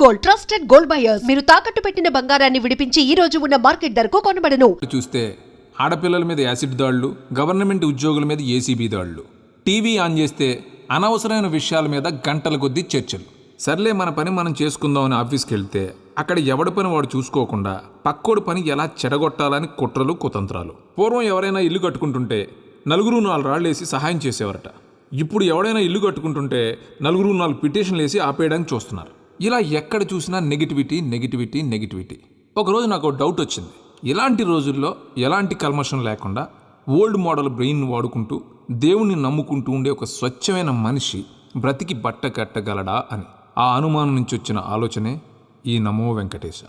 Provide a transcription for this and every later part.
Gold, trusted gold buyers. మీరు తాకట్టు పెట్టిన బంగారాన్ని విడిపించి ఈ రోజు ఉన్న మార్కెట్ ధరకు కొనబడను. చూస్తే ఆడపిల్లల మీద యాసిడ్ దాడులు, గవర్నమెంట్ ఉద్యోగుల మీద ఏసీబీ దాడులు, టీవీ ఆన్ చేస్తే అనవసరమైన విషయాల మీద గంటల కొద్దీ చర్చలు. సర్లే మన పని మనం చేసుకుందామని ఆఫీస్కి వెళ్తే అక్కడ ఎవడి పని వాడు చూసుకోకుండా పక్కోడి పని ఎలా చెడగొట్టాలని కుట్రలు కుతంత్రాలు. పూర్వం ఎవరైనా ఇల్లు కట్టుకుంటుంటే నలుగురు 4 రాళ్ళు వేసి సహాయం చేసేవారట. ఇప్పుడు ఎవడైనా ఇల్లు కట్టుకుంటుంటే నలుగురు 4 పిటిషన్లు వేసి ఆపేయడానికి చూస్తున్నారు. ఇలా ఎక్కడ చూసినా నెగిటివిటీ నెగిటివిటీ నెగిటివిటీ. ఒకరోజు నాకు డౌట్ వచ్చింది. ఇలాంటి రోజుల్లో ఎలాంటి కల్మషం లేకుండా ఓల్డ్ మోడల్ బ్రెయిన్ వాడుకుంటూ దేవుణ్ణి నమ్ముకుంటూ ఉండే ఒక స్వచ్ఛమైన మనిషి బ్రతికి బట్ట కట్టగలడా అని. ఆ అనుమానం నుంచి వచ్చిన ఆలోచనే ఈ నమో వెంకటేశ.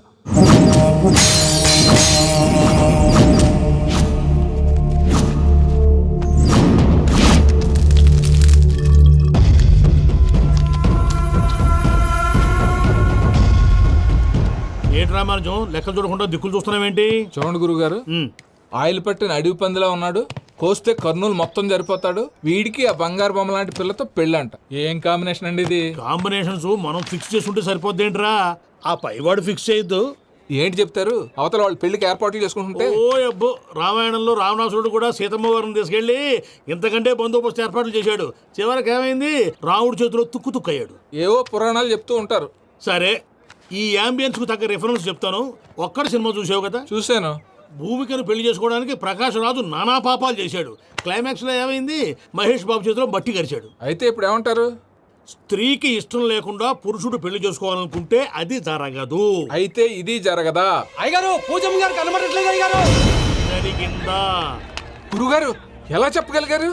ఏంటి రామానుజం లెక్కలు చూడకుండా దిక్కులు చూస్తున్నావేంటి? చూడండి గురుగారు, ఆయిల్ పట్టిన అడవి పందిలా ఉన్నాడు. కోస్తే కర్నూలు మొత్తం జరిపోతాడు. వీడికి ఆ బంగారు బొమ్మ లాంటి పిల్లతో పెళ్ళంట. ఏం కాంబినేషన్ అండి ఇది? కాంబినేషన్స్ మనం ఫిక్స్ చేసుకుంటే సరిపోద్దేంట్రా, ఆ పైవాడు ఫిక్స్ చేయొద్దు. ఏంటి చెప్తారు? అవతల వాళ్ళు పెళ్లికి ఏర్పాట్లు చేసుకుంటుంటే. ఓ అబ్బో, రామాయణంలో రావణాసురుడు కూడా సీతమ్మ వారిని తీసుకెళ్లి ఇంతకంటే బందోబస్తు ఏర్పాట్లు చేశాడు. చివరికి ఏమైంది? రాముడి చేతిలో తుక్కు తుక్కయ్యాడు. ఏవో పురాణాలు చెప్తూ ఉంటారు. సరే, ఈ యాంబియన్స్ కు తగ్గ రిఫరెన్స్ చెప్తాను. ఒక్కడ సినిమా చూసావు కదా? చూశాను. భూమికను పెళ్లి చేసుకోవడానికి ప్రకాష్ రాజు నానా పాపాలు చేశాడు. క్లైమాక్స్ లో ఏమైంది? మహేష్ బాబు చేతిలో బట్టి గరిచాడు. అయితే ఇప్పుడు ఏమంటారు? స్త్రీకి ఇష్టం లేకుండా పురుషుడు పెళ్లి చేసుకోవాలనుకుంటే అది జరగదు. అయితే ఇది జరగదా? అయ్యగారు, పూజమ్మ గారు కనబడట్లేదు. అయ్యగారు జరిగిందా? గురుగారు ఎలా చెప్పగలిగారు?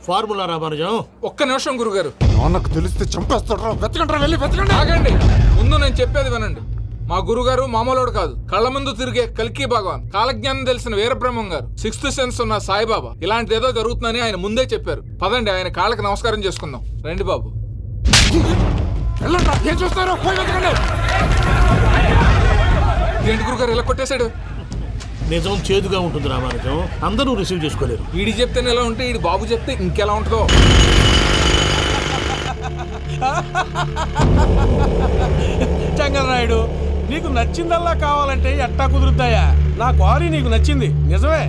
ఫార్ములా రామానుజం. ఒక్క నిమిషం గురుగారు. నాకు తెలిస్తే చంపేస్తాడు. వెతకండి, వెళ్ళి వెతకండి. ఆగండి, ముందు నేను చెప్పేది వినండి. మా గురుగారు మామూలుడు కాదు. కళ్ళ ముందు తిరిగే కల్కి భగవాన్, కాలజ్ఞానం తెలిసిన వీరబ్రహ్మం గారు, 6th సెన్స్ ఉన్న సాయిబాబా. ఇలాంటిది ఏదో జరుగుతుందని ఆయన ముందే చెప్పారు. పదండి, ఆయన కాళ్ళకి నమస్కారం చేసుకుందాం. రండి బాబు. ఏం చూస్తారు? ఏంటి గురుగారు ఇలా కొట్టేశాడు? నిజం చేదుగా ఉంటుంది రామానుజం, అందరూ రిసీవ్ చేసుకోలేరు. వీడి చెప్తేనే ఎలా ఉంటే ఈడి బాబు చెప్తే ఇంకెలా ఉంటుందో. చంగలరాయుడు, నీకు నచ్చిందల్లా కావాలంటే ఎట్టా కుదురుతాయా? నా క్వారీ నీకు నచ్చింది నిజమే,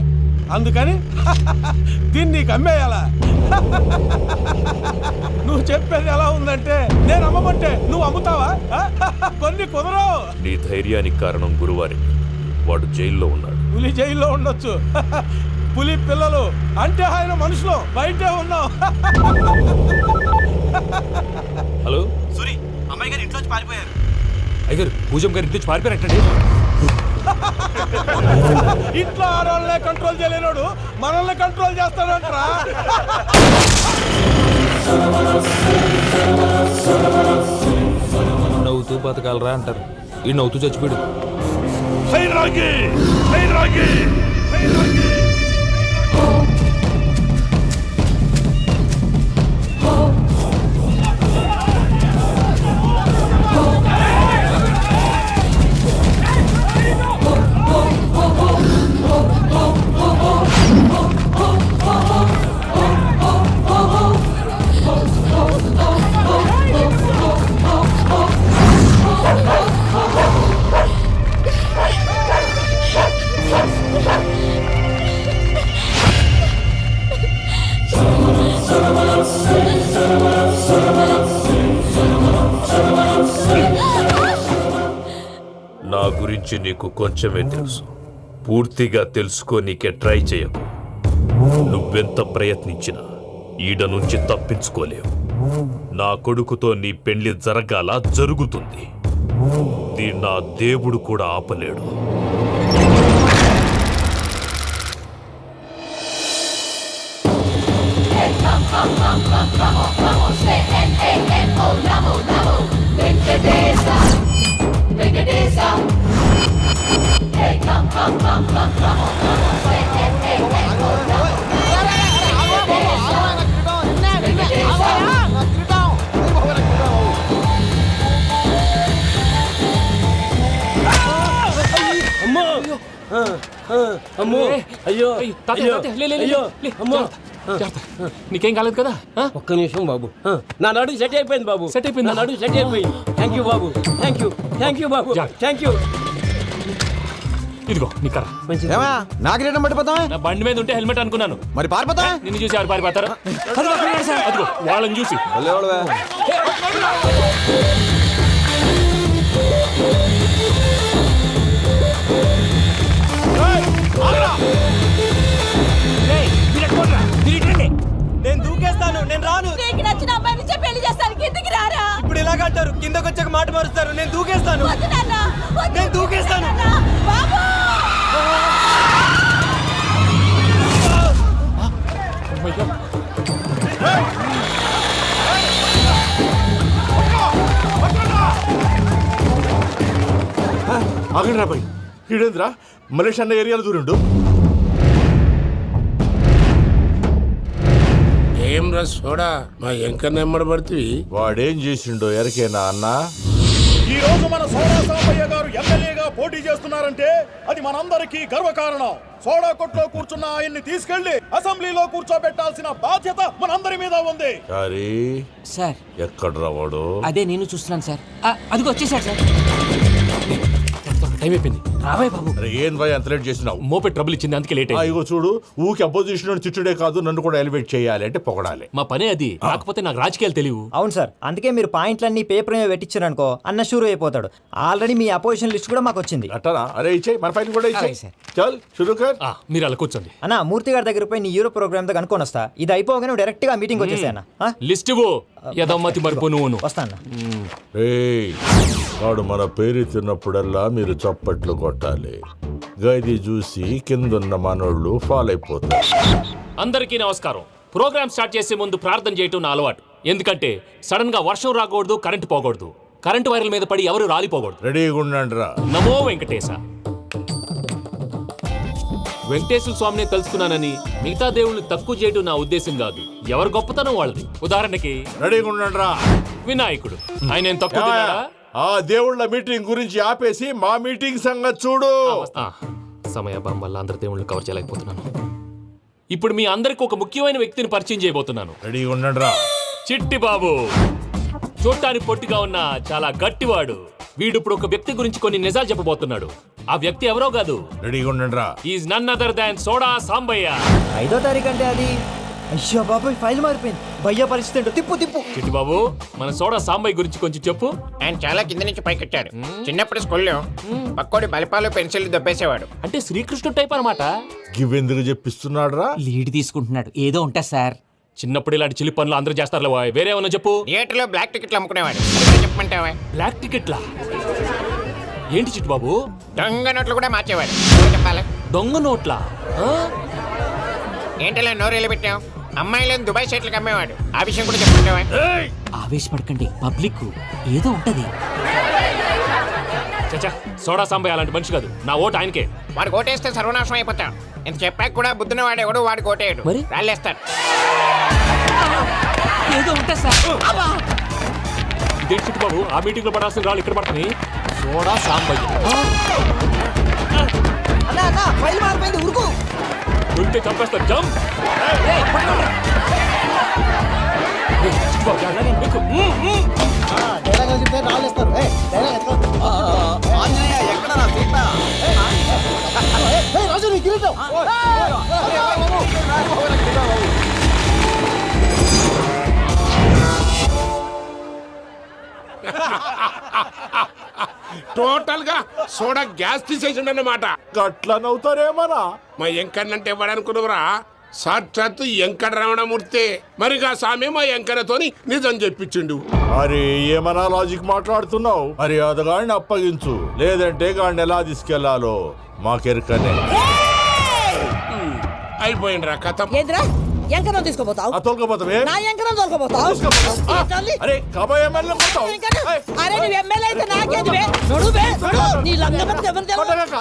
అందుకని దీన్ని నీకు అమ్మేయాలా? నువ్వు చెప్పేది ఎలా ఉందంటే నేను అమ్మమంటే నువ్వు అమ్ముతావా? కొన్ని కుదరవు. నీ ధైర్యానికి కారణం గురువారి. వాడు జైల్లో ఉన్నాడు. పులి జైల్లో ఉండొచ్చు, పులి పిల్లలు అంటే ఆయన మనుషులు బయటే ఉన్నావు. హలో సూరి, అమ్మాయి గారు ఇంట్లోంచి పారిపోయారు. అయ్యగారు, పూజమ్మ గారి ఇంట్లోంచి పారిపోయారంటండి. ఇంట్లో ఆడవాళ్ళనే కంట్రోల్ చేయలేనోడు మనల్ని కంట్రోల్ చేస్తాడంటరా? నవ్వుతూ బతకాలరా అంటారు. ఈ నవ్వుతూ చచ్చిపోయాడు. నా గురించి నీకు కొంచెమే తెలుసు. పూర్తిగా తెలుసుకోనీకే ట్రై చేయకు. నువ్వెంత ప్రయత్నించినా ఈడ నుంచి తప్పించుకోలేవు. నా కొడుకుతో నీ పెళ్లి జరగాల జరుగుతుంది. దీన్ని నా దేవుడు కూడా ఆపలేడు. అమ్మో, అయ్యో, అయ్యో, అమ్మో. నీకేం కాలేదు కదా? ఒక్క నిమిషం బాబు. నా నడుము సెట్ అయిపోయింది బాబు. సెట్ అయిపోయింది. నా నడుము సెట్ అయిపోయింది. Thank you Babu. Thank you Babu. Thank you. ఇదిగో నీ కర్ర. నాకు రేటం పట్టిపోతావా? నా బండి మీద ఉంటే హెల్మెట్ అనుకున్నాను. మరి పారిపోతా నిన్ను చూసి ఎవరు పారిపోతారు? అదిగో వాళ్ళని చూసి. నేను దూకేస్తాను, నేను రాను. నీకు నచ్చిన అమ్మాయి నుంచే పెళ్లి చేస్తాను, కిందకి రారా. ఇప్పుడు ఇలాగంటారు, కిందకి వచ్చాక మాట మారుస్తారు. నేను దూకేస్తాను, వద్దు నాన్న, వద్దు. నేను దూకేస్తాను. బాబు ఆగండి రా బాయ్, ఈడేంద్రా మలేష్ అన్న ఏరియాలో దూరిండు. ఏం రా సోడా మా ఎంకన్న ఎమ్మడబడుతుంది. వాడేం చేసిండో ఎరకేనా అన్న? ఈ రోజు మన సోడా సాంబయ్య గారు ఎమ్మెల్యేగా పోటీ చేస్తున్నారంటే అది మనందరికీ గర్వకారణం. సోడా కొట్లో కూర్చున్న ఆయన్ని తీసుకెళ్లి అసెంబ్లీలో కూర్చోబెట్టాల్సిన బాధ్యత మనందరి మీద ఉంది. సార్ ఎక్కడ రావాడు? అదే నేను చూస్తున్నాను సార్. అదిగో వచ్చేసాడు సార్. టైం అయిపోయింది. రాబాయ్ బాబు. అరే ఏం భయ అంత లేట్ చేసినావు? మోపే ట్రబుల్ ఇచ్చింది, అందుకే లేట్ అయింది. ఇగో చూడు, ఊకి అపోజిషన్ తిట్టుడే కాదు, నన్ను కూడా ఎలివేట్ చేయాలి అంటే పొగడాలి. మా పనే అది. కాకపోతే నాకు రాజకీయాలు తెలియవు. అవును సార్, అందుకే మీరు పాయింట్లన్నీ పేపర్ మీద పెట్టించారు అనుకో, అన్న షూర్ అయిపోతాడు. ఆల్రెడీ మీ అపోజిషన్ లిస్ట్ కూడా మాకు వచ్చింది. అట్టనా? అరే ఇచ్చేయి, మన ఫైల్ కూడా ఇచ్చేయి. అలాగే సార్. చల్ షురూ కర్. మీరు అలా కూర్చోండి. అన్న మూర్తి గారి దగ్గర పోయి నీ యూరో ప్రోగ్రామ్ తో కనుక్కొని వస్తా. ఇది అయిపోగానే డైరెక్ట్ గా మీటింగ్ వచ్చేసాయన్న. లిస్ట్ ఇవ్వు. యదమ్మతి మరిపో నువ్వును. వస్తా అన్న. వాడు మన పేరు తిన్నప్పుడల్లా మీరు చప్పట్లు కొట్టాలి. గది చూసి కిందున్న మనోళ్ళు ఫాలో అయిపోతారు. అందరికీ నమస్కారం. ప్రోగ్రామ్ స్టార్ట్ చేసే ముందు ప్రార్థన చేయటం నా అలవాటు. ఎందుకంటే సడన్ గా వర్షం రాకూడదు, కరెంటు పోకూడదు, కరెంటు వైర్ల మీద పడి ఎవరు రాలిపోకూడదు. రెడీగా ఉండండి రా. నమో వెంకటేశ. వెంకటేశ్వర స్వామిని తెలుసుకున్నానని మిగతా దేవుళ్ళు తక్కువ చేయడం నా ఉద్దేశం కాదు. ఎవరు గొప్పతనం వాళ్ళది. ఉదాహరణకి రెడీగా ఉండండి రా. వినాయకుడు, ఆయన ఏం తక్కువ తిన్నాడా? ఆ దేవుళ్ళ మీటింగ్ గురించి ఆపేసి మా మీటింగ్ సంగతి చూడు. సమయాభావం వల్ల అందరి దేవుళ్ళు కవర్ చేయలేకపోతున్నాను. ఇప్పుడు మీ అందరికి ఒక ముఖ్యమైన వ్యక్తిని పరిచయం చేయబోతున్నాను. రెడీగా ఉండండి రా. చిట్టి బాబు. చూడటానికి పొట్టిగా ఉన్న చాలా గట్టివాడు. వీడు ఇప్పుడు ఒక వ్యక్తి గురించి కొన్ని నిజాలు చెప్పబోతున్నాడు. ఆ వ్యక్తి ఎవరో కాదు. రెడీగా ఉండండి రా. Is none other than Soda Sambayya. 5వ తారీఖు అంటే అది. అయ్యో బాబాయ్, ఫైల్ మారిపోయింది. భయ్య పరిస్థితి ఏంటో తిప్పు తిప్పు. చిట్టి బాబు, మన సోడా సాంబయ్య గురించి కొంచెం చెప్పు. ఆయన చాలా కింద నుంచి పైకెట్టాడు. చిన్నప్పుడు స్కూల్లో పక్కోడి బలిపాలు పెన్సిల్ దొబ్బేసేవాడు. అంటే శ్రీకృష్ణుడు టైప్ అనమాట. గివెందుకు చెప్పిస్తున్నాడు రా? లీడ్ తీసుకుంటున్నాడు. ఏదో ఉంటా సార్. చిన్నప్పుడు ఇలాంటి చిలి పనులు అందరూ చేస్తారులే బాయ్. వేరే ఏమన్నా చెప్పు. థియేటర్లో బ్లాక్ టికెట్లు అమ్ముకునేవాడు. చెప్పమంటావా? బ్లాక్ టికెట్లా? ఏంటి చిట్టు బాబు? దొంగ నోట్లు కూడా మార్చేవాడు. చెప్పాలి. దొంగ నోట్లా? ఏంటలా నోరేళ్ళు పెట్టావు? అమ్మాయిలను దుబాయ్ షర్ట్లకు అమ్మేవాడు. ఆ విషయం కూడా చెప్పమంటావా? ఆవేశపడకండి, పబ్లిక్ ఏదో ఉంటది. చచ్చా, సోడా సాంబయ్య అలాంటి మనిషి కాదు. నా ఓటు ఆయనకే. వాడు కోటేస్తే సర్వనాశనం అయిపోతాం. ఇంత చెప్పాక కూడా బుద్ధిన వాడు ఎవడు వాడు కోటేయడు. మరి? రాళ్ళేస్తాడు. ఏదో ఉంటా సార్. ఇదే చిట్టు బాబు, ఆ మీటింగ్ లో పడాల్సిన రాళ్ళు ఇక్కడ పడతాయి. సోడా సాంబయ్య. అన్న అన్న, ఫైల్ మారిపోయింది, ఉరుకు. ఉంటే చంపేస్తారు. జంప్. చిట్టు బాబు, ఎక్కు. టోటల్ గా సోడా గ్యాస్ తీసేసిండు అన్నమాట. అట్లా నవ్వుతారేమరా? మా ఎంకన్నంటే ఎవడనుకున్నావురా? సాక్షాత్తు ఎంకట రమణమూర్తి. మరిగా సామె మా ఎంకన్నతోని నిజం చెప్పించిండు. అరే ఏమన్నా లాజిక్ మాట్లాడుతున్నావు? అరే అదగాడిని అప్పగించు, లేదంటే గాడిని ఎలా తీసుకెళ్లాలో మాకెరకనే. అయిపోయిండ్రా కథ. ఏంద్రా ఎంకరం తీసుకోపోతావు? తోలుకోపోతావే? నా ఎంకరం తోలుకోపోతావు? అరే కాబోయే ఎమ్మెల్యే కొడతావు. అరే నువ్వు ఎమ్మెల్యే అయితే నాకేది బే? నడు బే, నడు. నీ లంగపతి ఎవరు తెలుసు?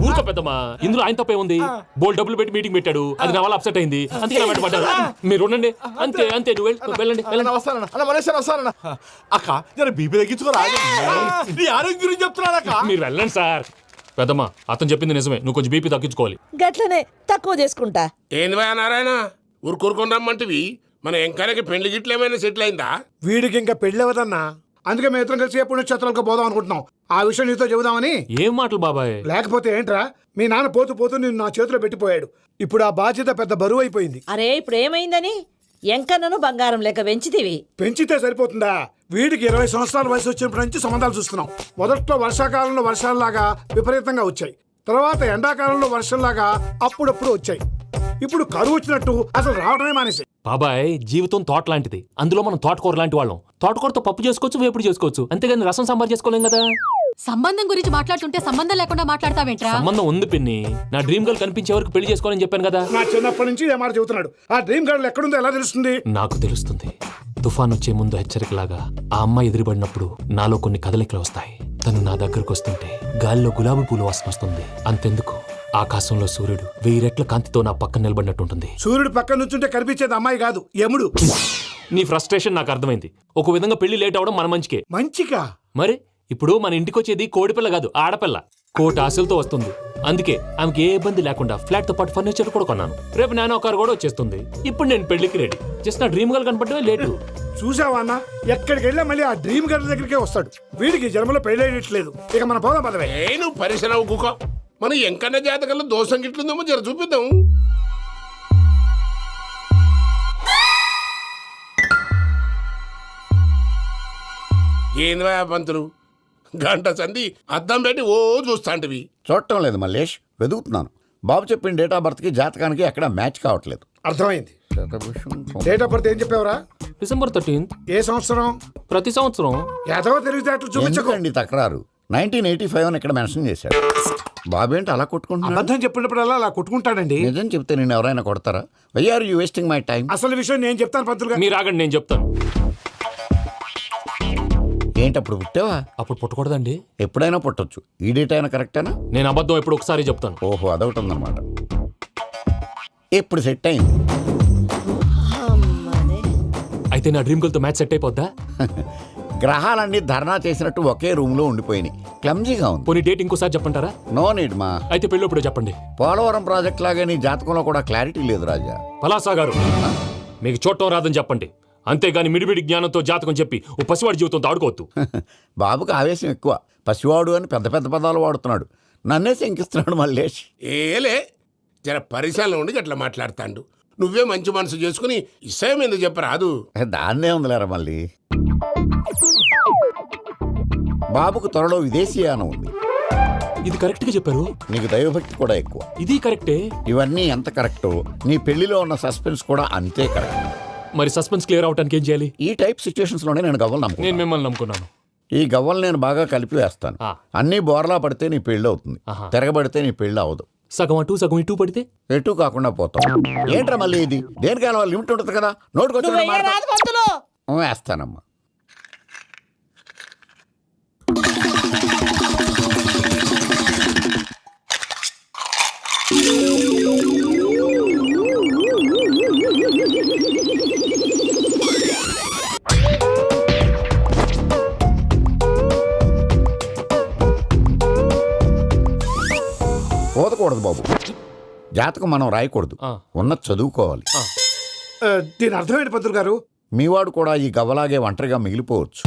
ఊరుకో పెద్దమ్మా. ఇందులో ఆయన తప్పే ఉంది. బోల్ డబ్బులు పెట్టి మీటింగ్ పెట్టాడు. అది నా వల్ల అప్సెట్ అయింది. అందుకే నా వెంట పడ్డారు. మీరు ఉండండి. అంతే అంతే. నువ్వు వెళ్ళండి వెళ్ళండి. వస్తానన్నా అన్న, మలేషియా వస్తానన్నా. అక్క నేను బీపీ తగ్గించుకోరా? నీ ఆరోగ్యం గురించి చెప్తున్నాను అక్క. మీరు వెళ్ళండి సార్. పెద్దమ్మా అతను చెప్పింది నిజమే, నువ్వు కొంచెం బీపీ తగ్గించుకోవాలి. గట్లనే తక్కువ చేసుకుంటా. ఏంది భయ నారాయణ ఊరుకూరుకొని రమ్మంటివి? మన ఎంకాయకి పెళ్లి గిట్లు ఏమైనా సెటిల్ అయిందా? వీడికి ఇంకా పెళ్ళి అవ్వదన్నా, అందుకే మేము ఇద్దరం కలిసి పుణ్యక్షేత్రాలకు పోదాం అనుకుంటున్నాం. ఆ విషయం నీతో చెబుదామని. ఏం మాటలు బాబాయ్? లేకపోతే ఏంట్రా, మీ నాన్న పోతూ పోతూ నిన్ను నా చేతిలో పెట్టిపోయాడు. ఇప్పుడు ఆ బాధ్యత పెద్ద బరువు అయిపోయింది. అరే ఇప్పుడు ఏమైందని ఎంకన్నను బంగారం లెక్క పెంచితివి. పెంచితే సరిపోతుందా? వీడికి 20 సంవత్సరాల వయసు వచ్చినప్పటి నుంచి సంబంధాలు చూస్తున్నాం. మొదట్లో వర్షాకాలంలో వర్షాలలాగా విపరీతంగా వచ్చాయి, తర్వాత ఎండాకాలంలో వర్షంలాగా అప్పుడప్పుడు వచ్చాయి. ఇప్పుడు కరువు వచ్చినట్టు అసలు రావడమే మానేసి. బాబాయ్ జీవితం తోట లాంటిది, అందులో మనం తోటకూర లాంటి వాళ్ళం. తోటకూరతో పప్పు చేసుకోవచ్చు, వేపుడు చేసుకోవచ్చు, అంతేగాని రసం సాంబార్ చేసుకోలేం కదా. సంబంధం గురించి మాట్లాడుతుంటే సంబంధం లేకుండా మాట్లాడతావేంట్రా? సంబంధం ఉంది పిన్ని, నా డ్రీమ్ గర్ల్ కనిపించే వరకు పెళ్లి చేసుకోవాలని చెప్పాను కదా. నా చిన్నప్పటి నుంచి ఏ మాట చెబుతున్నాడు. ఆ డ్రీమ్ గర్ల్ ఎక్కడుందో ఎలా తెలుస్తుంది? నాకు తెలుస్తుంది. తుఫాన్ వచ్చే ముందు హెచ్చరికలాగా ఆ అమ్మాయి ఎదురుపడినప్పుడు నాలో కొన్ని కదలికలు వస్తాయి. తను నా దగ్గరకు వస్తుంటే గాలిలో గులాబీ పూలు వాసన వస్తుంది. అంతెందుకు, ఆకాశంలో సూర్యుడు 1000 రెట్ల కాంతితో నా పక్కన నిలబడినట్టుంటుంది. సూర్యుడు పక్కన నుంచుంటే కనిపించేది అమ్మాయి కాదు, యముడు. నీ ఫ్రస్ట్రేషన్ నాకు అర్థమైంది. ఒక విధంగా పెళ్లి లేట్ అవడం మన మంచికే. మంచిగా? మరి ఇప్పుడు మన ఇంటికి వచ్చేది కోడిపిల్ల కాదు, ఆడపిల్ల. కోటి ఆశలతో వస్తుంది. అందుకే ఆమెకి ఏ ఇబ్బంది లేకుండా ఫ్లాట్ తో పాటు ఫర్నిచర్ కూడా కొన్నాను. రేపు నానో కారు కూడా వచ్చేస్తుంది. ఇప్పుడు నేను పెళ్లికి రెడీ. జస్ట్ నా డ్రీమ్ గర్ల్ కనపడమే లేటు. చూసావా అన్న, ఎక్కడికి వెళ్ళా మళ్ళీ ఆ డ్రీమ్ గర్ల్ దగ్గరికే వస్తాడు. వీడికి జన్మలో పెళ్ళేయట్లేదు. ఇక మన పోదాం పదవే. నువ్వు పరిశ్రమ కుక. మన ఎంకన్న జాతకంలో దోషం గిట్లుందేమో జర చూపిద్దాం. ఏంది పంతులు, గంట సంధి అద్దం పెట్టి ఓ చూస్తాంటివి. చూడటం లేదు మల్లేష్, వెతుకుతున్నాను. బాబు చెప్పిన డేట్ ఆఫ్ బర్త్కి జాతకానికి ఎక్కడ మ్యాచ్ కావట్లేదు. అర్థమైంది. డేట్ ఆఫ్ బర్త్ ఏం చెప్పావురా? December 13th. ఏ సంవత్సరం? ప్రతి సంవత్సరం. ఎదవ తెలివితేటలు చూపించకండి. ఎందుకండి తక్రారు? 1985 అని ఇక్కడ మెన్షన్ చేశాడు. బాబు ఏంటి అలా కొట్టుకుంటున్నాడు? అబద్ధం చెప్పినప్పుడల్లా అలా కొట్టుకుంటాడండి. నిజం చెప్తే నేను ఎవరైనా కొడతారా? Why are you wasting my time? అసలు విషయం నేను చెప్తాను పంతులు గారు. మీరు ఆగండి, నేను చెప్తాను. ఏంటి అప్పుడు పుట్టావా? అప్పుడు పుట్టకూడదండి. ఎప్పుడైనా పుట్టొచ్చు. ఈ డేట్ అయినా కరెక్టేనా? నేను అబద్ధం ఎప్పుడు ఒకసారి చెప్తాను. ఓహో, అదొకటి ఉందన్నమాట. ఎప్పుడు సెట్ అయింది? అయితే నా డ్రీమ్ గర్ల్ తో మ్యాచ్ సెట్ అయిపోద్దా? గ్రహాలన్నీ ధర్నా చేసినట్టు ఒకే రూమ్ లో ఉండిపోయినాయి. క్లమ్జీగా ఉంది. పోనీ డేట్ ఇంకోసారి చెప్పంటారా? నో నీడ్ మా. అయితే పెళ్ళప్పుడు చెప్పండి. పోలవరం ప్రాజెక్ట్ లాగే నీ జాతకంలో కూడా క్లారిటీ లేదు రాజా. పలాసా గారు, మీకు చూడటం రాదని చెప్పండి. అంతేగాని మిడిమిడి జ్ఞానంతో జాతకం చెప్పి ఓ పసివాడి జీవితంతో ఆడుకోవద్దు. బాబుకి ఆవేశం ఎక్కువ. పసివాడు అని పెద్ద పెద్ద పదాలు వాడుతున్నాడు. నన్నే శంకిస్తున్నాడు మల్లేష్. ఏలే జర పరిశాలలో ఉండి అట్లా మాట్లాడతాండు. నువ్వే మంచి మనసు చేసుకుని ఇష్టం ఎందుకు చెప్పరాదు? దాన్నే ఉందిలేరా మళ్ళీ. బాబుకు త్వరలో విదేశీయానం ఉంది. ఇది కరెక్ట్ గా చెప్పారు. నీకు దైవభక్తి కూడా ఎక్కువ. ఇది కరెక్టే. ఇవన్నీ ఎంత కరెక్టో నీ పెళ్లిలో ఉన్న సస్పెన్స్ కూడా అంతే కరెక్ట్. మరి సస్పెన్స్ క్లియర్ అవడానికి ఏం చేయాలి? ఈ టైప్ సిచ్యువేషన్స్ లోనే నేను గవ్వలు నేను నమ్ముకున్నాను. మిమ్మల్ని నమ్ముకున్నాను. ఈ గవ్వలు నేను బాగా కలిపి వేస్తాను. అన్నీ బోర్లా పడితే నీ పెళ్లి అవుతుంది, తిరగబడితే నీ పెళ్లి అవదు. సగం అటు సగం ఇటు పడితే ఎటు కాకుండా పోతాం. ఏంట్రా మళ్ళీ ఇది? దేనికైనా లిమిట్ ఉంటుంది కదా. నోటుకొచ్చి వేస్తానమ్మా. పోదకూడదు బాబు. జాతకం మనం రాయకూడదు, ఉన్నది చదువుకోవాలి. దీని అర్థమైంది పంతులు గారు. మీవాడు కూడా ఈ గవ్వలాగే ఒంటరిగా మిగిలిపోవచ్చు.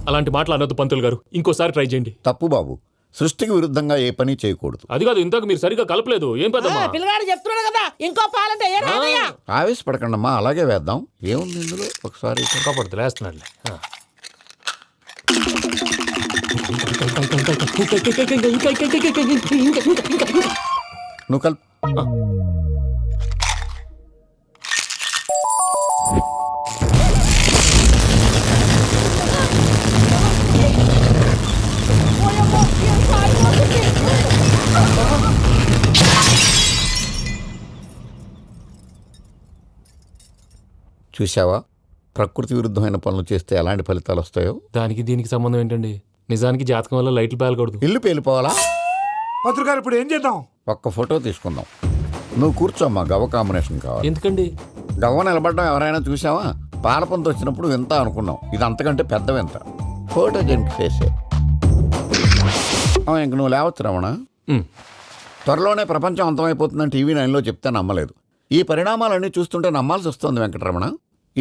అలాంటి మాటలు అనొద్దు పంతులు గారు. ఇంకోసారి ట్రై చేయండి. తప్పు బాబు. సృష్టికి విరుద్ధంగా ఏ పని చేయకూడదు. అది కాదు, ఇంతకు మీరు సరిగా కలపలేదు. ఏం పెద్దమ్మా? పిల్లగాడు చెప్తున్నాడు కదా, ఇంకో పాలంటే ఏ రాదయ్యా. ఆవేశపడకండమ్మా, అలాగే వేద్దాం. ఏముంది ఇందులో? ఒకసారి కాపాడుతు లేస్తున్నాడు. నువ్వు కల్. చూసావా, ప్రకృతి విరుద్ధమైన పనులు చేస్తే ఎలాంటి ఫలితాలు వస్తాయో. దానికి దీనికి సంబంధం ఏంటండి? నిజానికి జాతకం వల్ల లైట్లు పేలకూడదు. ఇల్లు పేలిపోవాలా? పంతులు గారు ఇప్పుడు ఏం చేద్దాం? ఒక్క ఫోటో తీసుకుందాం. నువ్వు కూర్చోమ్మా, గవ్వ కాంబినేషన్ కావాలి. ఎందుకండి? గవ్వ నిలబడడం ఎవరైనా చూసావా? పాలపంత వచ్చినప్పుడు వింత అనుకున్నాం, ఇది అంతకంటే పెద్ద వింత. ఫోటో జెనిక్ ఫేసే. ఇంక నువ్వు లేవచ్చు రమణ. త్వరలోనే ప్రపంచం అంతమైపోతుందని టీవీ 9లో చెప్తే నమ్మలేదు. ఈ పరిణామాలన్నీ చూస్తుంటే నమ్మాల్సి వస్తుంది వెంకటరమణ.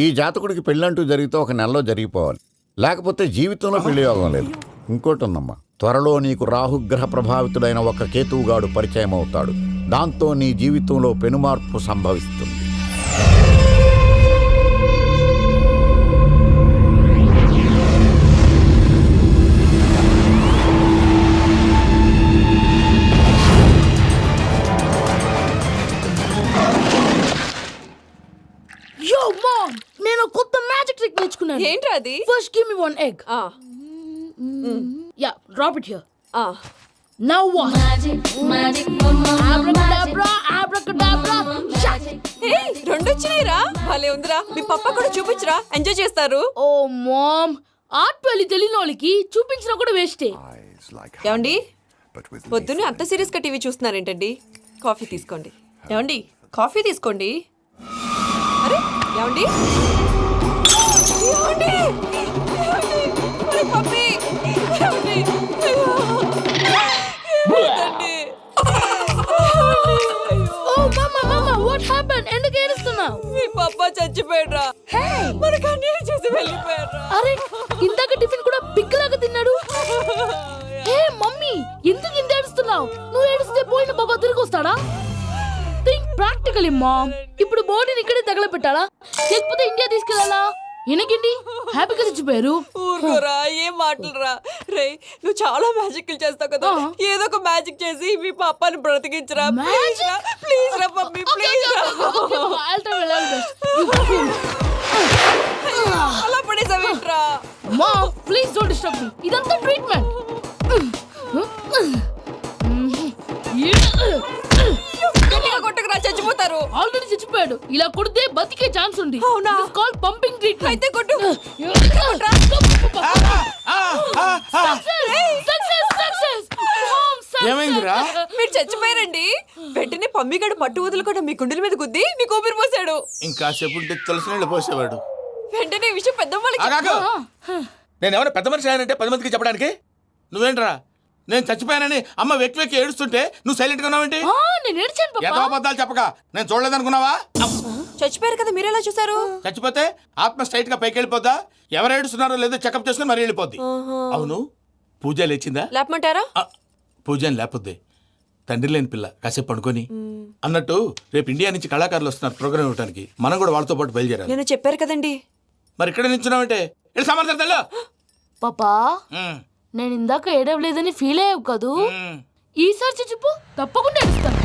ఈ జాతకుడికి పెళ్ళంటూ జరిగితే ఒక నెలలో జరిగిపోవాలి, లేకపోతే జీవితంలో పెళ్లి యోగం లేదు. ఇంకోటి ఉందమ్మా, త్వరలో నీకు రాహుగ్రహ ప్రభావితుడైన ఒక కేతువుగాడు పరిచయం అవుతాడు. దాంతో నీ జీవితంలో పెనుమార్పు సంభవిస్తుంది. నేను కొత్త మ్యాజిక్ ట్రిక్ నేర్చుకున్నాను. ఏంట్రా అది? First give me one egg. Yeah, drop it here. Now what? Abracadabra, abracadabra. Hey, రెండు వచ్చినాయిరా. భలే ఉందిరా. మీ పప్ప కూడా చూపించరా, ఎంజాయ్ చేస్తారు. ఓ మామ్, ఆర్ట్ వెళ్ళి తెలియని వాళ్ళకి చూపించినా కూడా వేస్టే. ఏమండి, పొద్దున్నే అంత సీరియస్ గా టీవీ చూస్తున్నారేంటండి? కాఫీ తీసుకోండి. ఏమండి, కాఫీ తీసుకోండి. అరే ఏమండి, ఏమండి, ఏమండి, అరే పప్పి, ఏమండి, ఏమండి? ఓ మమ్మ, మమ్మ, వాట్ హ్యాపెండ్? ఎందుకు ఏడుస్తున్నావు? మీ పప్ప చచ్చిపోయాడ్రా. మనకు అన్యాయం చేసి వెళ్ళిపోయాడ్రా. అరే, ఇందాక టిఫిన్ కూడా పిక్కలాగా తిన్నాడు. హే మమ్మీ, ఎందుకు ఇంత ఏడుస్తున్నావు? నువ్వు ఏడిస్తే పోయిన బాబా తిరిగి వస్తాడా? Think practically mom. ఇప్పుడు బాడీని ఇక్కడే తగలబెట్టాలా, లేకపోతే ఇండియా తీసుకెళ్లాలా? ఎనకండి హ్యాపీగా చచ్చిపోయారు. ఊరుకోరా, ఏం మాటలురా. రే, నువ్వు చాలా మ్యాజిక్లు చేస్తావు కదా, ఏదో ఒక మ్యాజిక్ చేసి మీ పాపాని బ్రతికించరా. ప్లీజ్ రా మమ్మీ, ప్లీజ్ రా. అలా పడేసావేంట్రా? Mom, please don't disturb me. ఇదంతా ట్రీట్మెంట్. కొట్టకరా, చచ్చిపోతారు. ఆల్రెడీ చచ్చిపోయాడు. ఇలా కొడితే బతికే ఛాన్స్ ఉంది. అవునా? Call pumping treatment. అయితే కొట్టు. ఏమైందిరా? మీరు చచ్చిపోయారండి. వెంటనే పమ్మిగాడు పట్టు వదులుకుండా మీ గుండెల మీద గుద్ది మీకు ఊపిరి పోసాడు. ఇంకా చెప్పుంటే తులసి నీళ్ళు పోసేవాడు. వెంటనే ఈ విషయం పెద్ద నేను ఎవరైనా పెద్ద మనిషి ఆయనంటే 10 మందికి చెప్పడానికి. నువ్వేంట్రా, నేను చచ్చిపోయానని అమ్మ వెక్కి వెక్కి ఏడుస్తుంటే నువ్వు సైలెంట్ గా ఉన్నావేంటి? నేను ఏడ్చాను ఎంతో అబద్ధాలు చెప్పక నేను చూడలేదనుకున్నావా? చచ్చిపోయారు కదా, మీరెలా చూసారు? చచ్చిపోతే ఆత్మ స్ట్రైట్ గా పైకి వెళ్ళిపోద్దా? ఎవరు ఏడుస్తున్నారో లేదో చెకప్ చేసుకుని మరీ వెళ్ళిపోద్ది. అవును, పూజ లేచిందా? లేపమంటారా? పూజ అని లేకపోద్ది. తండ్రి లేని పిల్ల, కాసేపు పడుకొని. అన్నట్టు రేపు ఇండియా నుంచి కళాకారులు వస్తున్నారు ప్రోగ్రామ్ ఇవ్వడానికి. మనం కూడా వాళ్ళతో పాటు బయలుదేరాలి. నేను చెప్పారు కదండి. మరి ఇక్కడ నిల్చున్నావంటే సమర్థతలో పాపా, నేను ఇందాక ఏడవలేదని ఫీల్ అయ్యావు కదూ? ఈసారి చచ్చిపో, తప్పకుండా ఏడుస్తాను.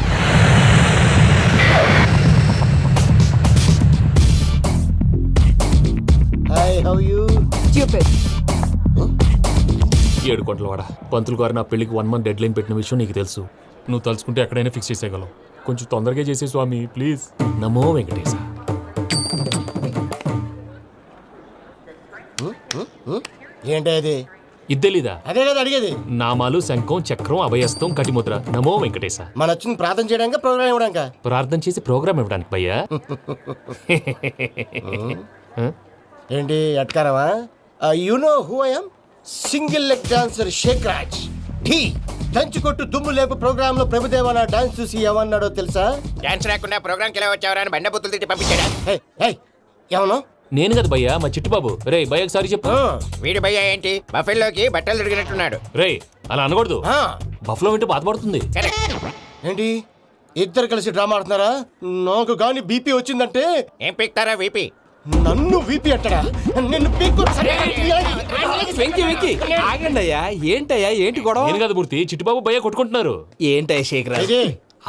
ఏడు కోట్ల వాడ పంతులు గారు నా పెళ్లికి 1 month డెడ్ లైన్ పెట్టిన విషయం నీకు తెలుసు. నువ్వు తలుచుకుంటే ఎక్కడైనా ఫిక్స్ చేసేయగలవు. కొంచెం తొందరగా చేసే స్వామి ప్లీజ్. నమో వెంకటేశ. ఏంటి అది? ఇద్దెలీదా? అదే కదా అడిగేది. నామాలు, శంఖం, చక్రం, అభయస్తం, కటిముద్ర. నమో వెంకటేశ. మన వచ్చింది ప్రార్థన చేయడానికి, ప్రోగ్రామ్ ఇవ్వడానికి. ప్రార్థన చేసి ప్రోగ్రామ్ ఇవ్వడానికి భయ్యా. ఏంటి ఎట్కారమా? You know who I am? Single leg dancer Shaik Raj. ఢీ దంచి కొట్టు దుమ్ము లేపు ప్రోగ్రామ్ లో ప్రభుదేవ నా డాన్స్ చూసి ఏమన్నాడో తెలుసా? డాన్స్ రాకుండా ప్రోగ్రామ్ కి ఎలా వచ్చావరా అని బండ బుద్ధులు తిట్టి పంపించాడా? ఏమన్నా? నేను కదా భయ్యా, మా చిట్టుబాబు. రే భయ్య ఒకసారి చెప్పు. వీడి భయ్య ఏంటి బఫెల్లోకి బట్టలు తిరిగినట్టున్నాడు. రే అలా అనకూడదు, బఫ్లో వింటే బాధపడుతుంది. ఏంటి ఇద్దరు కలిసి డ్రామా ఆడుతున్నారా? నాకు గాని బీపీ వచ్చిందంటే ఏం పీక్తారా వీపీ? నన్ను వీపీ అట్టడా? నిన్ను పీక్కు. ఆగండి అయ్యా, ఏంటయ్యా, ఏంటి గొడవ? నేను కదా మూర్తి, చిట్టుబాబు భయ్య కొట్టుకుంటున్నారు. ఏంటయ్యా శేఖరా,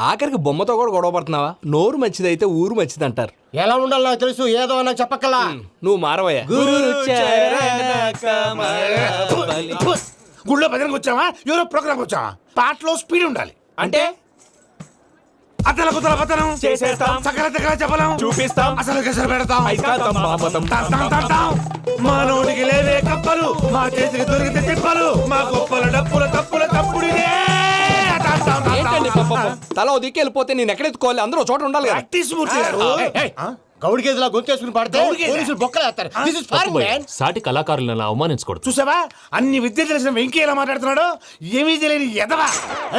ఆఖరికి బొమ్మతో కూడా గొడవ పడుతున్నావా? నోరు మంచిదైతే ఊరు మంచిది అంటారు. ఎలా ఉండాలి నాకు తెలుసు, ఏదో నాకు చెప్పక్కలా. నువ్వు మారవయ్యా. గుళ్ళో భజనకు వచ్చావా, ఎవరో ప్రోగ్రామ్ వచ్చావా? పాటలో స్పీడ్ ఉండాలి. అంటే అతల కుతల పతనం చేసేస్తాం, సకల దగ్గర చెప్పలేం, చూపిస్తాం, అసలు గసలు పెడతాం. మా నోటికి లేవే కప్పలు, మా చేతికి దొరికితే తిప్పలు, మా గొప్పల డప్పుల తప్పుల తప్పుడిదే. ఏంటండి పాపం? తల దిక్కి వెళ్ళిపోతే నేను ఎక్కడ ఎత్తుకోవాలి? అందరూ చోట ఉండాలి కదా. గౌడి గేదెలా గొంతేసుకుని పాడితే పోలీసులు బొక్కలు వేస్తారు. This is foreign, man. సాటి కళాకారులను అలా అవమానించకూడదు. చూసావా అన్ని విద్య తెలిసిన వెంకీ ఎలా మాట్లాడుతున్నాడు? ఏమీ తెలియని ఎదవా.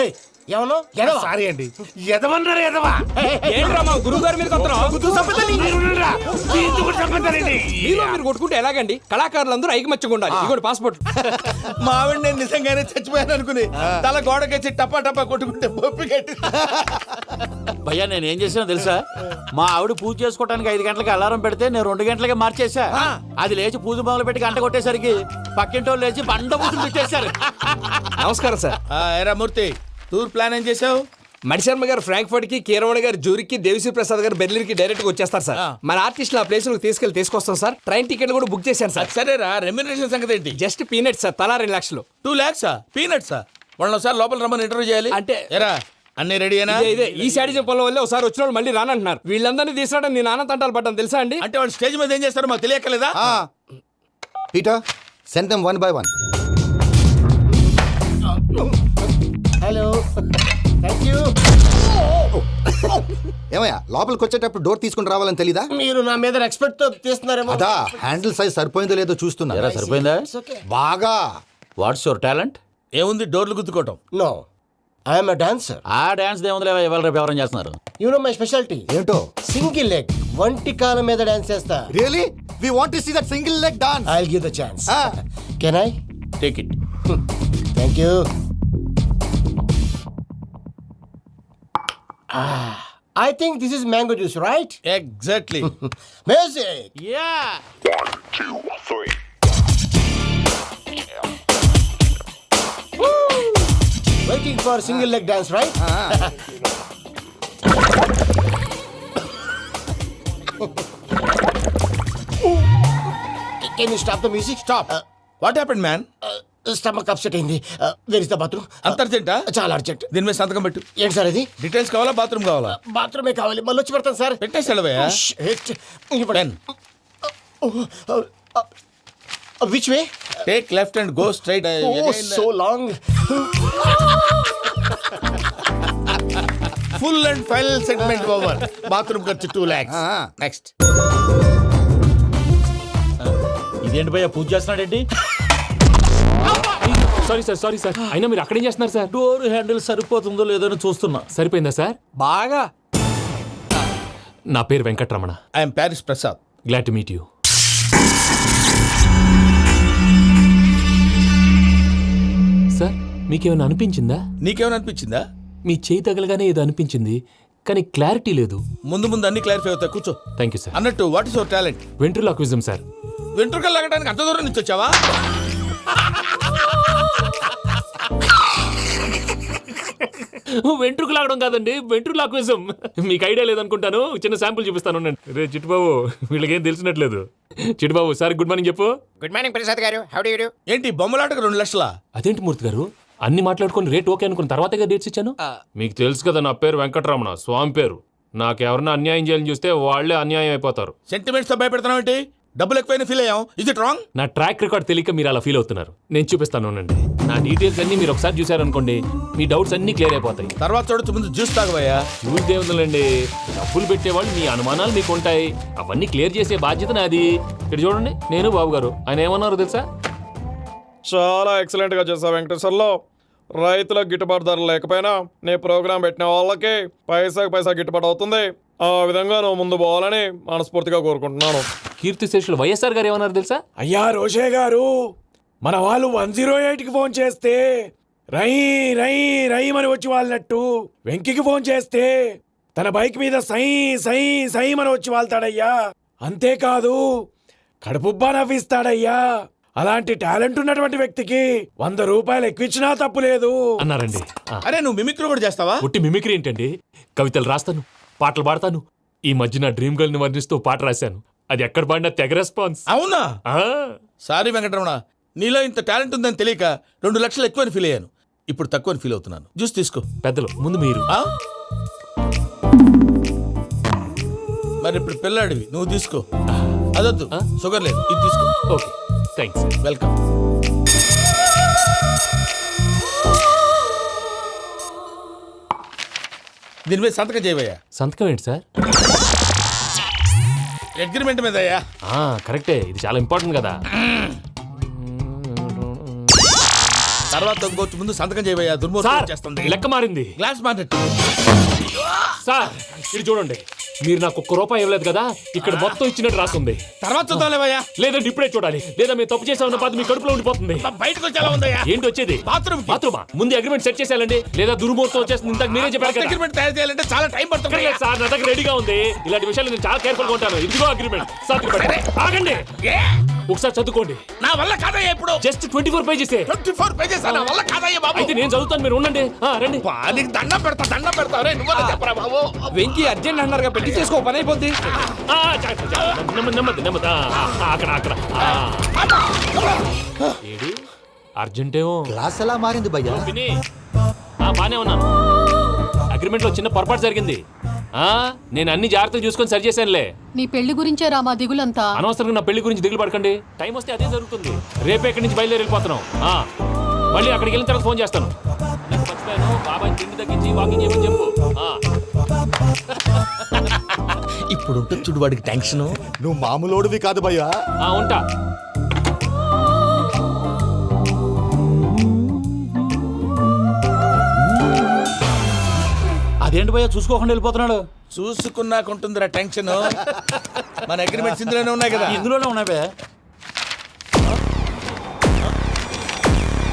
ఏయ్, ఎవరు ఎడవ? సారీ అండి, ఎదవన్నారు ఎదవా. ఏంట్రా మా గురువు గారి మీద మీరు కొట్టుకుంటే ఎలాగండి? కళాకారులందరూ ఐకమత్యంగా ఉండాలి. ఇదిగోటి పాస్పోర్ట్. మా ఆవిడ నేను నిజంగానే చచ్చిపోయాను అనుకుని తల గోడకేసి టపా టపా కొట్టుకుంటే బొప్పి కట్టి. భయ్యా నేను ఏం చేసినా తెలుసా? మా ఆవిడ పూజ చేసుకోవడానికి 5 గంటలకి అలారం పెడితే నేను 2 గంటలకే మార్చేసా. అది లేచి పూజ మొదలు పెట్టి గంట కొట్టేసరికి పక్కింటోళ్ళు లేచి బండ పూజలు పెట్టేశారు. నమస్కారం సార్. ఎరా మూర్తి, టూర్ ప్లాన్ ఏం చేసావు? మణిశర్మ గారు ఫ్రాంక్ఫర్ట్ కి, కీరవాణ గారు జూరికి, దేవిశ్రీ ప్రసాద్ గారు బెర్లిన్ కి డైరెక్ట్ గా వచ్చేస్తారు సార్. మన ఆర్టిస్ట్ ఆ ప్లేస్ తీసుకొస్తాం సార్. ట్రైన్ టికెట్ కూడా బుక్ చేశాను సార్. సరేరా, రెమ్యూనరేషన్ సంగతి ఏంటి? జస్ట్ పీనట్స్ సార్, తలా 2 లక్షలు. 2 lakhs పీనట్సా? వాళ్ళని ఒకసారి లోపల రమ్మని ఇంటర్వ్యూ చేయాలి. అంటే ఎరా అన్ని రెడీయేనా? ఇదే ఈ శాడిజం పొలం వల్లే ఒకసారి వచ్చిన వాళ్ళు మళ్ళీ రానంటున్నారు. వీళ్ళందరినీ తీసుకురావడం నేను నాన్న తంటాలు పడ్డాను తెలుసా అండి? అంటే వాళ్ళు స్టేజ్ మీద ఏం చేస్తారో మాకు తెలియక్కలేదా? Peter, send them 1 by 1. Hello, thank you. ఏమయ్యా, లోపలికి వచ్చేటప్పుడు డోర్ తీసుకుని రావాలని తెలీదా? మీరు నా మీద ఎక్స్పెక్ట్ తో తీస్తున్నారేమో. అదా, హ్యాండిల్ సైజ్ సరిపోయిందో లేదో చూస్తున్నా. సరిపోయిందా? బాగా. What's your talent? ఏముంది, డోర్లు గుద్దుకోవటం. No, I'm a dancer. ఆ డాన్స్ దేవుందిలే, ఇవాళ రేపు ఎవరైనా చేస్తున్నారు. యు నో మై స్పెషాలిటీ ఏంటో? సింగిల్ లెగ్, వంటి కాలం మీద డాన్స్ చేస్తా. Really? We want to see that single leg dance. I will give the chance. Can I take it? Thank you. I think this is mango juice, right? Exactly. Music. Yeah. 1, 2, 3. Waiting for single leg dance, right? Can you stop the music? Stop. What happened, man? Stomach upset అయింది. Where is the bathroom? అంత అర్జెంటా? చాలా urgent. దీని మీద సంతకం పెట్టు. ఏంటి sir ఇది? డీటెయిల్స్ కావాలా, బాత్రూమ్ కావాలా? బాత్రూమే కావాలి, మళ్ళీ వచ్చి పెడతాను సార్. పెట్టేసి వెళ్ళవయ్యా. Pen. Which way? Take left and go straight. Oh, so long. Full and final segment over. Bathroom ఖర్చు 2 lakhs. నెక్స్ట్. ఇదేంటి భయ్యా, పూజ చేస్తున్నాడేంటి? Sorry sir. అయినా మీరు అక్కడేం చేస్తున్నారు సార్? డోర్ హ్యాండిల్ సరిపోతుందో లేదో అని చూస్తున్నా. సరిపోయిందా సార్? బాగా. నా పేరు Venkataramana. I'm Paris Prasad. Glad to meet you. Sir, మీకేమైనా అనిపించిందా? నీకేమైనా అనిపించిందా? మీ చేయి తగలగానే ఏదో అనిపించింది, కానీ క్లారిటీ లేదు. ముందు అన్ని క్లారిఫై అవుతాయి, కూర్చో. Thank you sir. అన్నట్టు what is your talent? Ventriloquism sir. వెంట్రుకలు లాగడానికి అంత దూరం నుంచి వచ్చావా? వెంట్రుకు లాగడం కాదండి, వెంట్రులాక్విజం. మీకు ఐడియా లేదనుకుంటాను, చిన్న శాంపుల్ చూపిస్తాను. రే చిట్టుబాబు, వీళ్ళకేం తెలిసినట్లేదు. చిట్టుబాబు సార్ గుడ్ మార్నింగ్ చెప్పు. Good morning Prasad garu. How do you do? ఏంటి బొమ్మలాటకు 2 లక్షలా? అదేంటి మూర్తి గారు, అన్ని మాట్లాడుకుని రేట్ ఓకే అనుకున్న తర్వాతగా డేట్స్ ఇచ్చాను. మీకు తెలుసు కదా నా పేరు వెంకటరమణ, స్వామి పేరు. నాకెవరన్నా అన్యాయం చేయాలని చూస్తే వాళ్లే అన్యాయం అయిపోతారు. సెంటిమెంట్స్ తో భయపెడతావు ఏంటి? డబ్బులు ఎక్కువైనా ఫీల్ అయ్యాం. Is it wrong? నా ట్రాక్ రికార్డ్ తెలియక మీరు అలా ఫీల్ అవుతున్నారు. నేను చూపిస్తాను ఉండండి. నా డీటెయిల్స్ అన్ని మీరు ఒకసారి చూసారనుకోండి, మీ డౌట్స్ అన్ని క్లియర్ అయిపోతాయి. తర్వాత చూడొచ్చు, ముందు జ్యూస్ తాగబోయా. జ్యూస్ దేవుందండి, డబ్బులు పెట్టేవాళ్ళు మీ అనుమానాలు మీకు ఉంటాయి, అవన్నీ క్లియర్ చేసే బాధ్యత నాది. ఇక్కడ చూడండి, నేను బాబు గారు. ఆయన ఏమన్నారు తెలుసా? చాలా ఎక్సలెంట్ గా చేసావు వెంకటేశ్వర్లో. రైతులకు గిట్టుబాటు ధర లేకపోయినా నీ ప్రోగ్రాం పెట్టిన వాళ్ళకి పైసాకి పైసా గిట్టుబాటు అవుతుంది. ఆ విధంగా నువ్వు ముందు పోవాలని మనస్ఫూర్తిగా కోరుకుంటున్నాను. కీర్తిశేషులు వైఎస్ఆర్ గారు ఏమన్నారు తెలుసా? అయ్యా రోషే గారు, మన వాళ్ళు 108కి ఫోన్ చేస్తే రై రై రై అని వచ్చి వాళ్ళనట్టు, వెంకికి ఫోన్ చేస్తే తన బైక్ మీద సై సై సై అని వచ్చి వాళ్తాడయ్యా. అంతేకాదు కడుపుబ్బా నవ్విస్తాడయ్యా. అలాంటి టాలెంట్ ఉన్నటువంటి వ్యక్తికి 100 రూపాయలు ఎక్కువిచ్చినా తప్పు లేదు అన్నారండి. అరే నువ్వు మిమిక్రీ కూడా చేస్తావా? పుట్టి మిమిక్రీ ఏంటండి? కవితలు రాస్తాను, పాటలు పాడతాను. ఈ మధ్య నా డ్రీమ్ గర్ల్ ని వర్ణిస్తూ పాట రాశాను. అది ఎక్కడ పాడినా తెగ రెస్పాన్స్. అవునా? సారీ వెంకటరమణ, నీలో ఇంత టాలెంట్ ఉందని తెలియక 2 లక్షలు ఎక్కువని ఫీల్ అయ్యాను. ఇప్పుడు తక్కువని ఫీల్ అవుతున్నాను. జ్యూస్ తీసుకో. పెద్దలు ముందు మీరు. మరి ఇప్పుడు పిల్లాడివి, నువ్వు తీసుకో. అదొద్దు, షుగర్ లేదు, ఇది తీసుకో. Okay, thanks. వెల్కమ్. దీని మీద సంతకం చేయవయ్యా. సంతకం ఏంటి సార్? అగ్రిమెంట్ మీద అయ్యా. కరెక్టే, ఇది చాలా ఇంపార్టెంట్ కదా. తర్వాత ఇంకొచ్చి ముందు సంతకం చేయబోయా, దుర్మోహం చేస్తుంది. లెక్క మారింది. గ్లాస్ మార్కెట్ సార్ ఇది చూడండి, మీరు నాకు ₹1 ఇవ్వలేదు కదా, ఇక్కడ మొత్తం ఇచ్చినట్టు రాస్తుంది. తర్వాత చూద్దాంలేవయ్యా. లేదంటే ఇప్పుడే చూడాలి, లేదా మేము తప్పు చేసామన్న బాధ మీ కడుపులో ఉండిపోతుంది. బయటకు వచ్చేలా ఉందయ్యా. ఏంటి వచ్చేది? బాత్రూమా? ముందు అగ్రిమెంట్ సెట్ చేసేయాలండి, లేదా దుర్మూర్తం వచ్చేస్తుంది. ఇంతకు మీరే చెప్పారు కదా. అగ్రిమెంట్ తయారు చేయాలంటే చాలా టైం పడుతుంది సార్. నా దగ్గర రెడీగా ఉంది. ఇలాంటి విషయాలు నేను చాలా కేర్ఫుల్ గా ఉంటాను. ఇదిగో అగ్రిమెంట్. ఆగండి, ఒకసారి చదువుకోండి. నా వల్ల కాదయ్యా. ఇప్పుడు జస్ట్ 24 పేజెస్. 24 పేజెస్ నా వల్ల కాదయ్యా బాబు. అయితే నేను చదువుతాను, మీరు ఉండండి. రండి. నీకు దండం పెడతా రే. నువ్వు చెప్పరా బాబు. వెంకీ అర్జెంట్ అన్నారుగా, పెళ్లి చేసుకో, పని అయిపోద్ది. నెమ్మది. అక్కడ ఏడి అర్జెంటేమో. క్లాస్ ఎలా మారింది భయ్యా? బానే ఉన్నాను. అగ్రిమెంట్ లో చిన్న పొరపాటు జరిగింది. నేను అన్ని జాగ్రత్తలు చూసుకొని సరి చేశానులే. నీ పెళ్లి గురించే రా మా దిగులంతా. అనవసరంగా నా పెళ్లి గురించి దిగులు పడకండి. టైం వస్తే అదే జరుగుతుంది. రేపే ఇక్కడి నుంచి బయలుదేరి వెళ్ళిపోతున్నాం. మళ్ళీ అక్కడికి వెళ్ళిన తర్వాత ఫోన్ చేస్తాను. నాకు మర్చిపోయాను, బాబాయ్ తిండి తగ్గించి వాకింగ్ చేయమని చెప్పు. ఇప్పుడు ఉంటుంది చూడు వాడికి టెన్షన్. నువ్వు మామూలోడివి కాదు భయ్యా. ఉంటా. అదేంటి భయ్యా చూసుకోకుండా వెళ్ళిపోతున్నాడు? చూసుకున్నాకుంటుందిరా టెన్షన్. మన అగ్రిమెంట్స్ ఇందులోనే ఉన్నాయి కదా. ఇందులోనే ఉన్నాయి భయ్యా.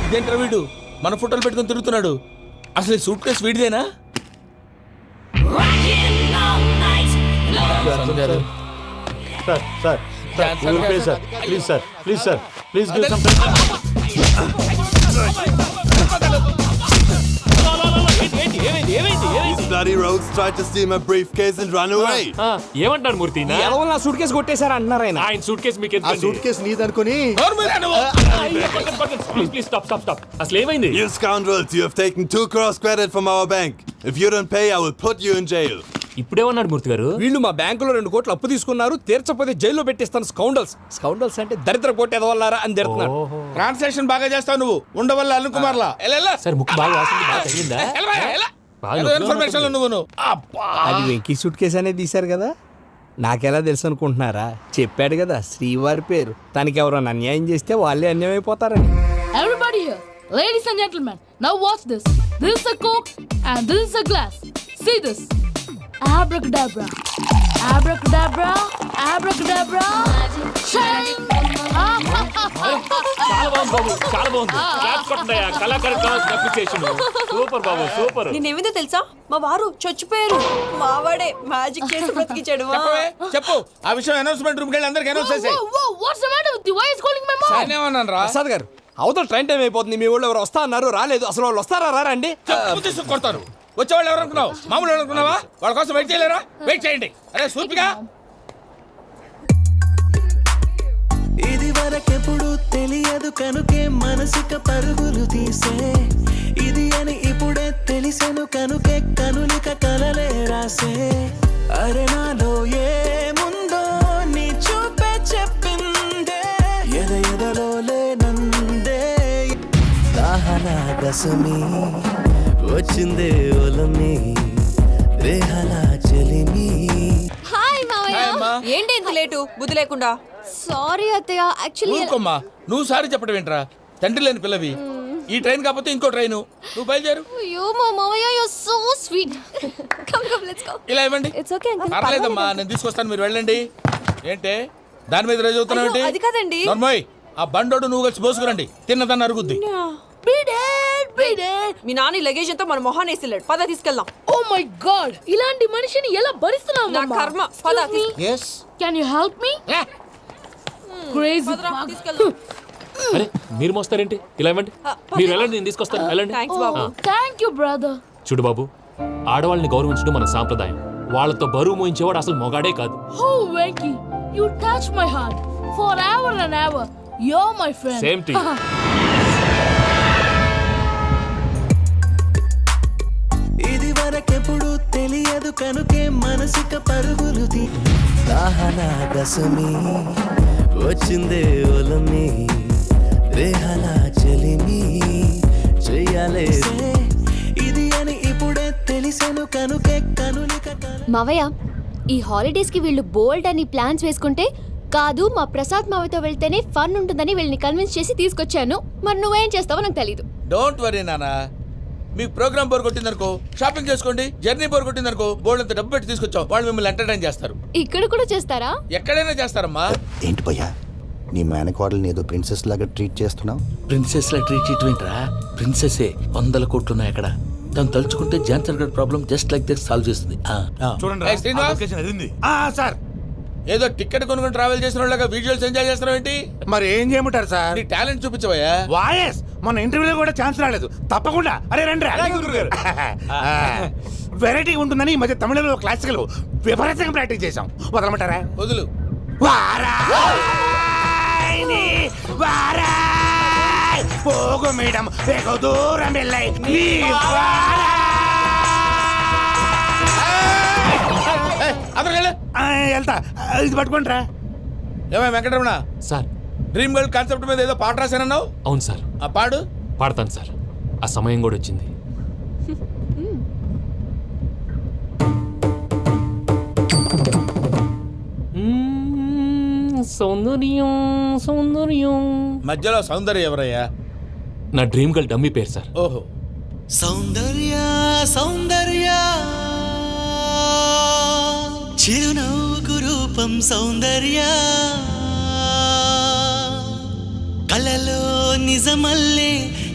ఇదేంట్రా వీడు మన ఫోటోలు పెట్టుకొని తిరుగుతున్నాడు? అసలు ఈ సూట్ కేసు వీడిదేనా? ఏమంటారు మూర్తి? నా సూట్ కేసు కొట్టేశారు అంటున్నారు ఆయన. ఆయన సూట్ కేసు మీకు ఆ సూట్ కేసు నీదనుకుని. Please stop. అసలు ఏమైంది? You scoundrels, you have taken 2 crores credit from our bank. If you don't pay, I will put you in jail. ఇప్పుడేమన్నాడు మూర్తి గారు? వీళ్ళు మా బ్యాంకులో 2 కోట్లు అప్పు తీసుకున్నారు, తీర్చపోతే జైల్లో పెట్టిస్తాను. స్కౌండల్స్ అంటే దరిద్ర కోట ఎదవల్లారా అని తిడుతున్నారు. ట్రాన్సాక్షన్ బాగా చేస్తావు నువ్వు. ఉండవల్ల అల్లు కుమార్లా. సార్ ముక్కు బాగా వాసింది, బాగా తగిలిందా? ఇన్ఫర్మేషన్ నువ్వు. అది వెంకీ సూట్ కేసు అనేది తీశారు కదా, నాకెలా తెలుసు అనుకుంటున్నారా? చెప్పాడు కదా శ్రీవారి పేరు. తనకి ఎవరైనా అన్యాయం చేస్తే వాళ్ళే అన్యాయం అయిపోతారని. Everybody here, ladies and gentlemen, now watch this. This is a coke and this is a glass. See this. Abracadabra, abracadabra, abracadabra. Shine. చాలా బాగుంది బాబు, చాలా బాగుంది. క్లాప్స్ కొట్టండి. కళాకారు అప్రిసియేషన్. సూపర్ బాబు, సూపర్. నేనేమిందో తెలుసా, మా వారు చచ్చిపోయారు. మావాడే మ్యాజిక్ చేసి బ్రతికించాడు. చెప్పు ఆ విషయం. అనౌన్స్మెంట్ రూమ్ కెళ్ళి అందరికి అనౌన్స్ చేసేయ్. What's the matter with you? Why is calling my mom? నేనేమన్నాను రా ప్రసాద్ గారు, అవతల ట్రైన్ టైం అయిపోతుంది. మీ వాళ్ళు ఎవరు వస్తా అన్నారు, రాలేదు. అసలు వాళ్ళు వస్తారా రారా అండి? కొడతారు. వచ్చేవాళ్ళు ఎవరు అనుకున్నావు? మామూలు అనుకున్నావా? వాళ్ళ కోసం వెయిట్ చేయలేరా? వెయిట్ చేయండి. అరే సూపిగా. ఇది వరకెప్పుడు తెలియదు కనుకే మనసుక పరుగులు తీసే, ఇది అని ఇప్పుడే తెలిసెను కనుకే కనులిక కలలే రాసే. అరే నాలో ఏముందో నీ చూపే చెప్పిందే, ఎదలో లేనందే. దాహనా దశమి వచ్చిందే ఒలమి, రేహలా చెలిమి. హాయ్ మావయ్య. ఏంటి ఇంత లేటు? బుద్ధి లేకుండా. సారీ అత్తయ్య, యాక్చువల్లీ. ఊరుకోమ్మా, నువ్వు సారీ చెప్పడం ఏంట్రా? తండ్రి లేని పిల్లవి. ఈ ట్రైన్ కాకపోతే ఇంకో ట్రైన్. నువ్వు బయలుదేరు. అయ్యో మా మావయ్య, you are so sweet. Come let's go. ఇలా ఇవ్వండి. It's okay uncle. పర్లేదమ్మా, నేను తీసుకొస్తాను, మీరు వెళ్ళండి. ఏంటే దాని మీద రోజు అవుతున్నావు ఏంటి? అది కాదండి. నర్మోయ్, ఆ బండోడు నువ్వు కలిసి పోసుకురండి. తిన్నదాన్ని అరుగుద్ది. మీ నాని లగేజ్ అంతా మన మొహాన్ని వేసిల్లాడు. పద తీసుకెళ్దాం. ఓ మై గాడ్, ఇలాంటి మనిషిని ఎలా భరిస్తున్నావు? నా కర్మ. పద. Yes. Can you help me? Crazy. తీసుకెళ్దాం. అరే మీరు మోస్తారేంటి? ఇలా ఇవ్వండి. మీరు వెళ్ళండి, నేను తీసుకొస్తాను. వెళ్ళండి. Thanks Babu. Thank you brother. చూడు బాబు, ఆడవాళ్ళని గౌరవించడం మన సాంప్రదాయం. వాళ్ళతో బరువు మోయించేవాడు అసలు మొగాడే కాదు. Oh Venki, you touch my heart forever and ever. You're my friend. Same to you. ఇది వరకెప్పుడు తెలియదు కనుకే మనసుక పరుగులు తీ. దాహనా దశమి వచ్చిందే ఒలమి, రేహలా చెలిమి చెయ్యాలే. ఇది అని ఇప్పుడే తెలిసెను కనుకే కనులిక. మావయ్య, ఈ హాలిడేస్ కి వీళ్ళు బోల్డ్ అని ప్లాన్స్ వేసుకుంటే కాదు మా ప్రసాద్ మావతో వెళ్తేనే ఫన్ ఉంటుందని వీళ్ళని కన్విన్స్ చేసి తీసుకొచ్చాను. మరి నువ్వేం చేస్తావో నాకు తెలీదు. డోంట్ వరీ నానా, మీకు ప్రోగ్రామ్ బోర్ కొట్టిందనుకో షాపింగ్ చేసుకోండి, జర్నీ బోర్ కొట్టిందనుకో బోల్డ్ అంత డబ్బు పెట్టి తీసుకొచ్చాం, వాళ్ళు మిమ్మల్ని ఎంటర్టైన్ చేస్తారు. ఇక్కడ కూడా చేస్తారా? ఎక్కడైనా చేస్తారమ్మా. ఏంటి భయ్యా నీ మేనకోడల్ని ఏదో ప్రిన్సెస్ లాగా ట్రీట్ చేస్తున్నావు? ప్రిన్సెస్ లా ట్రీట్ చేయటం ఏంట్రా? ప్రిన్సెసే 100 కోట్లు ఉన్నాయి అక్కడ. తను తలుచుకుంటే జాన్సన్ గడ్ problem just like this solve చేస్తుంది. ఏయ్ శ్రీనివాస్, సార్ ఏదో టికెట్ కొనుక్కొని ట్రావెల్ చేసిన వాళ్ళగా విజువల్స్ ఎంజాయ్ చేస్తున్నావు ఏంటి? మరి ఏం చేయమంటారు సార్? నీ టాలెంట్ చూపించవయ్యా. వాయస్ మన ఇంటర్వ్యూలో కూడా ఛాన్స్ రాలేదు. తప్పకుండా అరే రండి వెరైటీ ఉంటుందని ఈ మధ్య తమిళంలో క్లాసికల్ విపరీతంగా ప్రాక్టీస్ చేశాం. వదలమంటారా? వదులు. పోగు మేడం వెగు దూరం వెళ్ళాయి. వెళ్తా, ఇది పట్టుకుంటారా? ఏమై Venkataramana sir, dream girl concept మీద ఏదో పాట రాశానన్నావు? అవును సార్. ఆ పాడు. పాడతాను సార్, ఆ సమయం కూడా వచ్చింది. సౌందర్యం సౌందర్యం. మధ్యలో సౌందర్య ఎవరయ్యా? నా డ్రీమ్ గర్ల్ డమ్మీ పేరు సార్. ఓహో. సౌందర్య సౌందర్య చిరునవ్వుకు రూపం సౌందర్య, కలలో నిజమల్లే